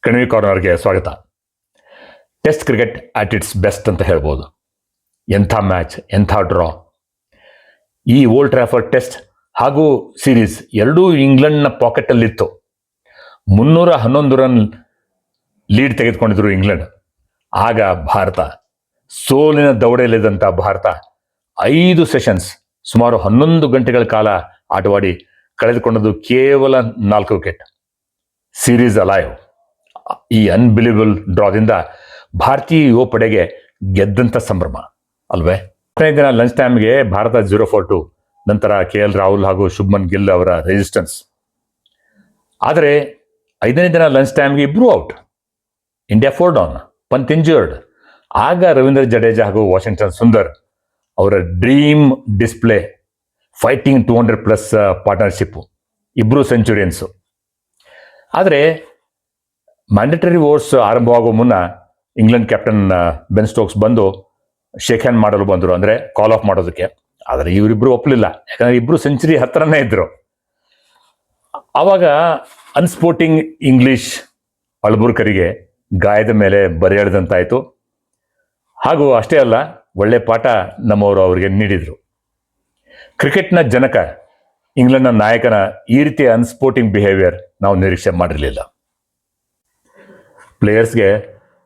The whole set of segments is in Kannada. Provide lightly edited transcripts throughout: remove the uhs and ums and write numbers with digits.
ಕಣಿವೆ ಕಾರ್ನರ್ಗೆ ಸ್ವಾಗತ. Test cricket at it's best ಅಂತ ಹೇಳ್ಬೋದು. ಎಂಥ ಮ್ಯಾಚ್, ಎಂಥ ಡ್ರಾ. ಈ ಓಲ್ಡ್ ಟ್ರಾಫರ್ಡ್ ಟೆಸ್ಟ್ ಹಾಗೂ ಸೀರೀಸ್ ಎರಡೂ ಇಂಗ್ಲೆಂಡ್ನ ಪಾಕೆಟಲ್ಲಿತ್ತು. 311 ರನ್ ಲೀಡ್ ತೆಗೆದುಕೊಂಡಿದ್ರು ಇಂಗ್ಲೆಂಡ್. ಆಗ ಭಾರತ, ಸೋಲಿನ ದೌಡೆಯಲ್ಲಿದ್ದಂಥ ಭಾರತ 5 ಸೆಷನ್ಸ್ ಸುಮಾರು 11 ಗಂಟೆಗಳ ಕಾಲ ಆಟವಾಡಿ ಕಳೆದುಕೊಂಡದ್ದು ಕೇವಲ 4 ವಿಕೆಟ್. Series alive. ಈ ಅನ್ಬಿಲೀವಬಲ್ ಡ್ರಾದಿಂದ ಭಾರತೀಯ ಯುವ ಪಡೆಗೆ ಗೆದ್ದಂಥ ಸಂಭ್ರಮ ಅಲ್ವೇ. 15 ದಿನ ಲಂಚ್ ಟೈಮ್ಗೆ ಭಾರತ 0-4-2. ನಂತರ KL ರಾಹುಲ್ ಹಾಗೂ ಶುಭ್ಮನ್ ಗಿಲ್ ಅವರ ರೆಸಿಸ್ಟೆನ್ಸ್. ಆದರೆ 5ನೇ ದಿನ ಲಂಚ್ ಟೈಮ್ಗೆ ಇಬ್ಬರೂ out. India 4 down, Pant injured. ಆಗ ರವೀಂದ್ರ ಜಡೇಜಾ ಹಾಗೂ ವಾಷಿಂಗ್ಟನ್ ಸುಂದರ್ ಅವರ ಡ್ರೀಮ್ ಡಿಸ್ಪ್ಲೇ, ಫೈಟಿಂಗ್ 200+ ಪಾರ್ಟ್ನರ್ಶಿಪ್ಪು, ಇಬ್ಬರು ಸೆಂಚುರಿಯನ್ಸು. ಆದರೆ ಮ್ಯಾಂಡೇಟರಿ ಓವರ್ಸ್ ಆರಂಭವಾಗುವ ಮುನ್ನ ಇಂಗ್ಲೆಂಡ್ ಕ್ಯಾಪ್ಟನ್ ಬೆನ್ ಸ್ಟೋಕ್ಸ್ ಬಂದು ಶೇಕ್ ಹ್ಯಾಂಡ್ ಮಾಡಲು ಬಂದರು, ಅಂದರೆ ಕಾಲ್ ಆಫ್ ಮಾಡೋದಕ್ಕೆ. ಆದರೆ ಇವರಿಬ್ಬರು ಒಪ್ಪಲಿಲ್ಲ, ಯಾಕಂದರೆ ಇಬ್ಬರು ಸೆಂಚುರಿ ಹತ್ರನೇ ಇದ್ದರು. ಆವಾಗ ಅನ್ಸ್ಪೋರ್ಟಿಂಗ್ ಇಂಗ್ಲಿಷ್ ಅಳ್ಬುರ್ಕರಿಗೆ ಗಾಯದ ಮೇಲೆ ಬರೆ ಎಳೆದಂತಾಯಿತು. ಹಾಗೂ ಅಷ್ಟೇ ಅಲ್ಲ, ಒಳ್ಳೆ ಪಾಠ ನಮ್ಮವರು ಅವರಿಗೆ ನೀಡಿದರು. ಕ್ರಿಕೆಟ್ನ ಜನಕ, ಇಂಗ್ಲೆಂಡ್ನ ನಾಯಕನ ಈ ರೀತಿಯ ಅನ್ಸ್ಪೋರ್ಟಿಂಗ್ ಬಿಹೇವಿಯರ್ ನಾವು ನಿರೀಕ್ಷೆ ಮಾಡಿರಲಿಲ್ಲ. ಪ್ಲೇಯರ್ಸ್ಗೆ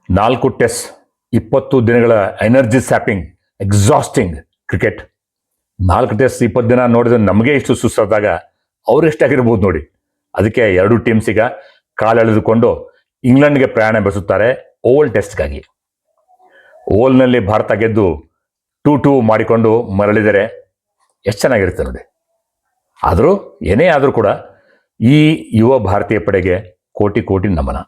4 ಟೆಸ್ಟ್, 20 ದಿನಗಳ ಎನರ್ಜಿ ಸ್ಯಾಪಿಂಗ್, ಎಕ್ಸಾಸ್ಟಿಂಗ್ ಕ್ರಿಕೆಟ್. 4 ಟೆಸ್ಟ್ 20 ದಿನ ನೋಡಿದ್ರೆ ನಮಗೆ ಇಷ್ಟು ಸುಸ್ತಾದಾಗ ಅವರೆಷ್ಟಾಗಿರ್ಬೋದು ನೋಡಿ. ಅದಕ್ಕೆ 2 ಟೀಮ್ಸ್ ಈಗ ಕಾಲೆಳೆದುಕೊಂಡು ಇಂಗ್ಲೆಂಡ್ಗೆ ಪ್ರಯಾಣ ಬೆಳೆಸುತ್ತಾರೆ ಓವಲ್ ಟೆಸ್ಟ್ಗಾಗಿ. ಓವಲ್ನಲ್ಲಿ ಭಾರತ ಗೆದ್ದು 2-2 ಮಾಡಿಕೊಂಡು ಮರಳಿದರೆ ಎಷ್ಟು ಚೆನ್ನಾಗಿರುತ್ತೆ ನೋಡಿ. ಆದರೂ ಏನೇ ಆದರೂ ಕೂಡ ಈ ಯುವ ಭಾರತೀಯ ಪಡೆಗೆ ಕೋಟಿ ಕೋಟಿ ನಮನ.